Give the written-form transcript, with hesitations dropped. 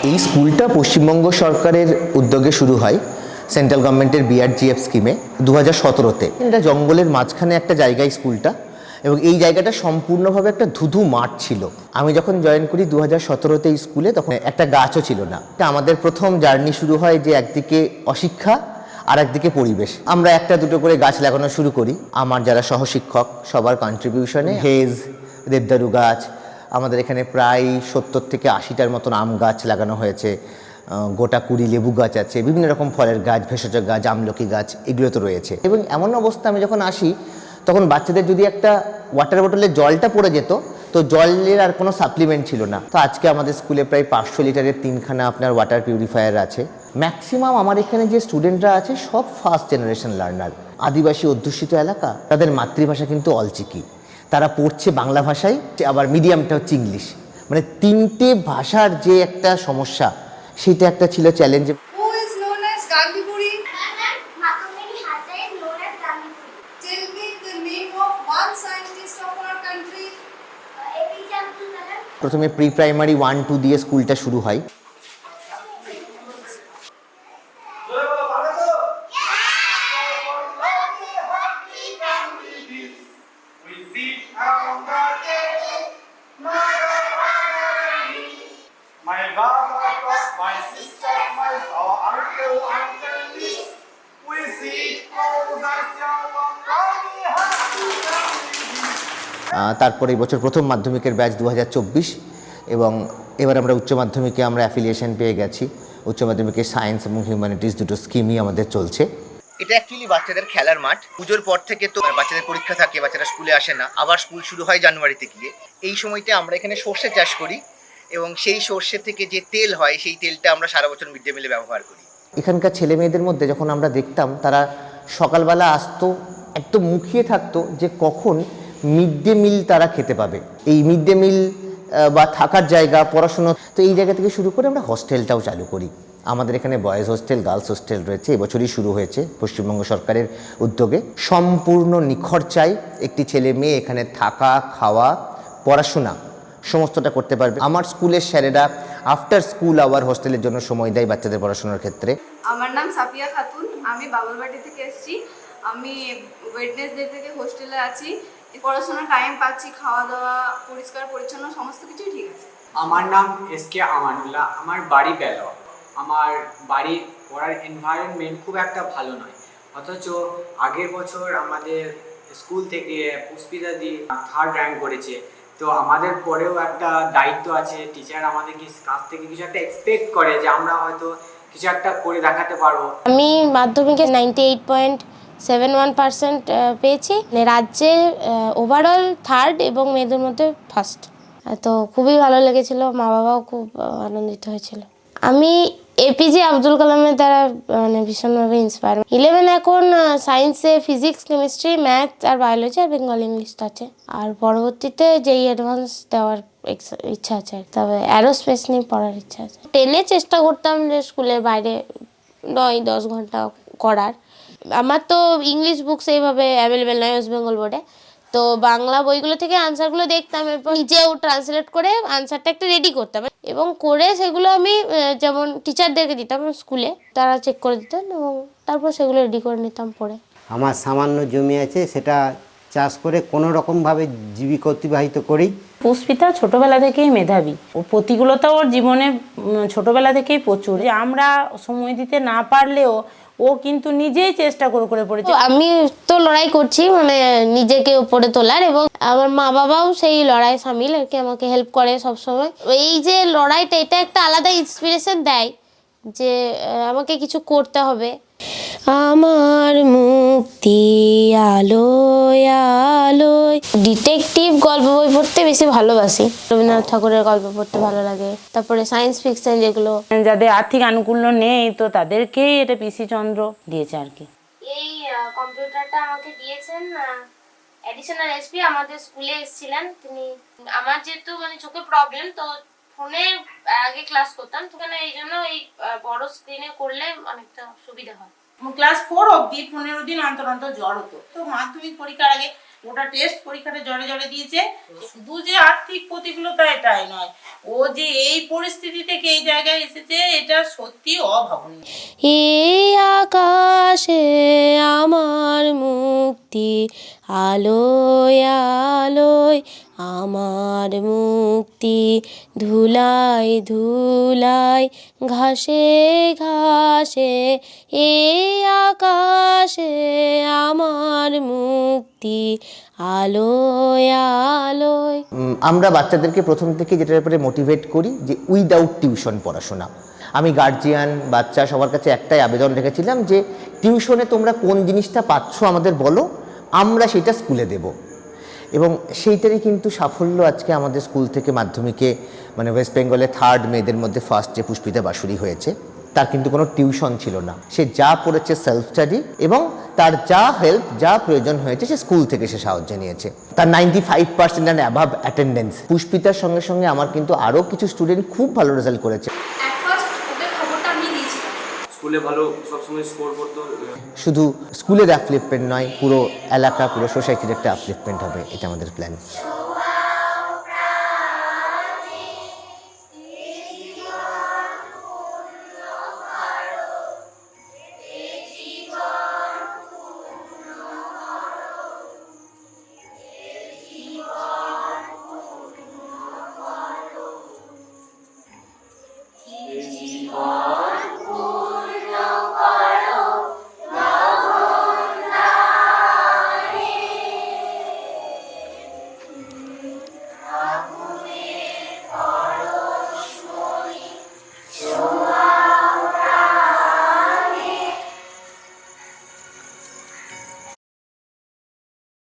এই স্কুলটা পশ্চিমবঙ্গ সরকারের উদ্যোগে শুরু হয় সেন্ট্রাল গভর্নমেন্টের বিআরজিএফ স্কিমে 2017-তে। এটা জঙ্গলের মাঝখানে একটা জায়গায় স্কুলটা, এবং এই জায়গাটা সম্পূর্ণভাবে একটা ধুধু মাঠ ছিল। আমি যখন জয়েন করি 2017-তে এই স্কুলে, তখন একটা গাছও ছিল না। এটা আমাদের প্রথম জার্নি শুরু হয় যে একদিকে অশিক্ষা আর একদিকে পরিবেশ। আমরা একটা দুটো করে গাছ লাগানো শুরু করি। আমার যারা সহশিক্ষক সবার কন্ট্রিবিউশনে হেজ, দেবদারু গাছ, আমাদের এখানে প্রায় 70 থেকে 80টার মতন আম গাছ লাগানো হয়েছে, গোটা 20 লেবু গাছ আছে, বিভিন্ন রকম ফলের গাছ, ভেষজ গাছ, আমলকি গাছ, এগুলো তো রয়েছে। এবং এমন অবস্থা আমি যখন আসি তখন বাচ্চাদের যদি একটা ওয়াটার বোতলে জলটা পড়ে যেত তো জলের আর কোনো সাপ্লিমেন্ট ছিল না। তো আজকে আমাদের স্কুলে প্রায় 500 লিটারের 3খানা আপনার ওয়াটার পিউরিফায়ার আছে। ম্যাক্সিমাম আমার এখানে যে স্টুডেন্টরা আছে সব ফার্স্ট জেনারেশন লার্নার। আদিবাসী অধ্যুষিত এলাকা, তাদের মাতৃভাষা কিন্তু অলচিকি। তারা পড়ছে বাংলা ভাষায়, আবার মিডিয়ামটা হচ্ছে ইংলিশ। মানে তিনটে ভাষার যে একটা সমস্যা, সেটা একটা ছিল challenge. Who is known as Gandhipuri? Tell me the name of one scientist of our country. প্রথমে প্রি প্রাইমারি 1-2 দিয়ে স্কুলটা শুরু হয়। My brother, my sister, my uncle, this. We see তারপরে এই বছর প্রথম মাধ্যমিকের ব্যাচ 2024, এবং এবার আমরা উচ্চ মাধ্যমিকে আমরা অ্যাফিলিয়েশন পেয়ে গেছি। উচ্চ মাধ্যমিকে সায়েন্স এবং হিউম্যানিটিস দুটো স্কিমই আমাদের চলছে। এটা অ্যাকচুয়ালি বাচ্চাদের খেলার মাঠ। পুজোর পর থেকে তো বাচ্চাদের পরীক্ষা থাকে, বাচ্চারা স্কুলে আসে না, আবার স্কুল শুরু হয় জানুয়ারিতে গিয়ে। এই সময়টা আমরা এখানে সর্ষে চাষ করি, এবং সেই সর্ষে থেকে যে তেল হয় সেই তেলটা আমরা সারা বছর মিড ডে মিলে ব্যবহার করি। এখানকার ছেলে মেয়েদের মধ্যে যখন আমরা দেখতাম, তারা সকালবেলা আসতো, একদম মুখিয়ে থাকতো যে কখন মিড ডে মিল তারা খেতে পাবে। এই মিড ডে মিল বা থাকার জায়গা, পড়াশুনো, তো এই জায়গা থেকে শুরু করে আমরা হস্টেলটাও চালু করি। আমাদের এখানে বয়েজ হোস্টেল, গার্লস হোস্টেল রয়েছে। এবছরই শুরু হয়েছে পশ্চিমবঙ্গ সরকারের উদ্যোগে। সম্পূর্ণ নিখরচায় একটি ছেলে মেয়ে এখানে থাকা, খাওয়া, পড়াশোনা সমস্তটা করতে পারবে। আমার স্কুলের স্যারেরা আফটার স্কুল আওয়ার হোস্টেলের জন্য সময় দেয় বাচ্চাদের পড়াশোনার ক্ষেত্রে। আমার নাম সাফিয়া খাতুন, আমি বাবুলবাটি থেকে এসেছি। আমি ওয়েডনেসডে থেকে হোস্টেলে আছি। পড়াশোনার টাইম পাচ্ছি, খাওয়া দাওয়া, পরিষ্কার পরিচ্ছন্ন সমস্ত কিছুই ঠিক আছে। আমার নাম এসকে আমানুল্লাহ, আমার বাড়ি বেলোয়া। আমার বাড়ির পড়ার এনভায়রনমেন্ট খুব একটা ভালো নয়, অথচ আগের বছর আমাদের স্কুল থেকে পুষ্পিতা দি 3rd র্যাঙ্ক করেছে। তো আমাদের পরেও একটা দায়িত্ব আছে, টিচার আমাদের কাছ থেকে কিছু একটা এক্সপেক্ট করে যে আমরা হয়তো কিছু একটা করে দেখাতে পারবো। আমি মাধ্যমিকে 98.71% পেয়েছি। রাজ্যে ওভারঅল 3rd এবং মেয়েদের মধ্যে 1st। তো খুবই ভালো লেগেছিল, মা বাবাও খুব আনন্দিত হয়েছিল। আমি এপিজে আব্দুল কালামের দ্বারা মানে ভীষণভাবে ইন্সপায়ার। 11 এখন সায়েন্সে ফিজিক্স, কেমিস্ট্রি, ম্যাথ আর বায়োলজি আর বেঙ্গল ইংলিশ আছে। আর পরবর্তীতে যেই অ্যাডভান্স দেওয়ার ইচ্ছা আছে, তবে অ্যারোস্পেস নিয়ে পড়ার ইচ্ছা আছে। 10-এ চেষ্টা করতাম যে স্কুলের বাইরে 9-10 ঘন্টা করার। আমার তো ইংলিশ বুকস এইভাবে অ্যাভেলেবেল নয় ওয়েস্ট বেঙ্গল বোর্ডে, তো বাংলা বইগুলো থেকে আনসারগুলো দেখতাম এবং নিজেও ট্রান্সলেট করে আনসারটা একটা রেডি করতাম, এবং করে সেগুলো আমি যেমন টিচারদেরকে দিতাম স্কুলে, তারা চেক করে দিতেন এবং তারপর সেগুলো রেডি করে নিতাম পড়ে। আমার সামান্য জমি আছে, সেটা চাষ করে কোনো রকমভাবে জীবিকা অতিবাহিত করি। পুষ্পিতা ছোটবেলা থেকেই মেধাবী, ও প্রতিকূলতা ওর জীবনে ছোটবেলা থেকেই প্রচুর। আমরা সময় দিতে না পারলেও ও কিন্তু নিজেই চেষ্টা করে পড়েছে। আমি তো লড়াই করছি মানে নিজেকে উপরে তোলার, এবং আমার মা বাবাও সেই লড়াই সামিল আর কি, আমাকে হেল্প করে সবসময়। এই যে লড়াইটা, এটা একটা আলাদা ইন্সপিরেশন দেয় যে আমাকে কিছু করতে হবে। আমার মুক্তি আলোয় আলোয়। ডিটেকটিভ গল্প বই পড়তে বেশি ভালোবাসি। রবীন্দ্রনাথ ঠাকুরের গল্প পড়তে ভালো লাগে। তারপরে সায়েন্স ফিকশন যেগুলো। যাদের আর্থিক আনুকূল্য নেই, তো তাদেরকেই এটা পিসি চন্দ্র দিয়েছে আর কি। এই কম্পিউটারটা আমাকে দিয়েছেন অ্যাডিশনাল এসপি, আমাদের স্কুলে এসেছিলেন তিনি। আমার যেহেতু মানে চোখে প্রবলেম, তো ফোনে আগে ক্লাস করতাম, তো এই জন্য এই বড় স্ক্রিনে করলে অনেকটা সুবিধা হয়। ক্লাস 4 অবধি 15 দিন অন্তর অন্তর জ্বর হতো। তো মাধ্যমিক পরীক্ষার আগে ওটা টেস্ট পরীক্ষাটা জড়ে জড়ে দিয়েছে। শুধু যে আর্থিক প্রতিকূলতা এটাই নয়, ও যে এই পরিস্থিতি থেকে এই জায়গায় এসেছে এটা সত্যি অভাবনীয়। এই আকাশে আমার মুক্তি, আলোয় আলোয় আমার মুক্তি, ধুলায় ধুলায় ঘাসে ঘাসে, এই আকাশে আমার মুক্তি, আলোয় আলোয়। আমরা বাচ্চাদেরকে প্রথম থেকে যেটার ব্যাপারে মোটিভেট করি যে উইদাউট টিউশন পড়াশোনা। আমি গার্জিয়ান, বাচ্চা সবার কাছে একটাই আবেদন রেখেছিলাম যে টিউশনে তোমরা কোন জিনিসটা পাচ্ছ আমাদের বলো, আমরা সেটা স্কুলে দেব। এবং সেইটারই কিন্তু সাফল্য আজকে আমাদের স্কুল থেকে মাধ্যমিকে, মানে ওয়েস্ট বেঙ্গলে 3rd মেয়েদের মধ্যে ফার্স্ট যে পুষ্পিতা বাসুরি হয়েছে, তার কিন্তু কোনো টিউশন ছিল না। সে যা পড়েছে সেলফ স্টাডি, এবং তার যা হেল্প, যা প্রয়োজন হয়েছে সে স্কুল থেকে সে সাহায্য নিয়েছে। তার 95% অ্যান্ড অ্যাভাব অ্যাটেন্ডেন্স। পুষ্পিতার সঙ্গে সঙ্গে আমার কিন্তু আরও কিছু স্টুডেন্ট খুব ভালো রেজাল্ট করেছে। অ্যাট ফার্স্ট ওদের খবরটা আমি দিয়েছিলাম। স্কুলে ভালো সবসময় স্কোর করতো। শুধু স্কুলের অ্যাপলিফমেন্ট নয়, পুরো এলাকা, পুরো সোসাইটির একটা অ্যাপলিফমেন্ট হবে, এটা আমাদের প্ল্যান।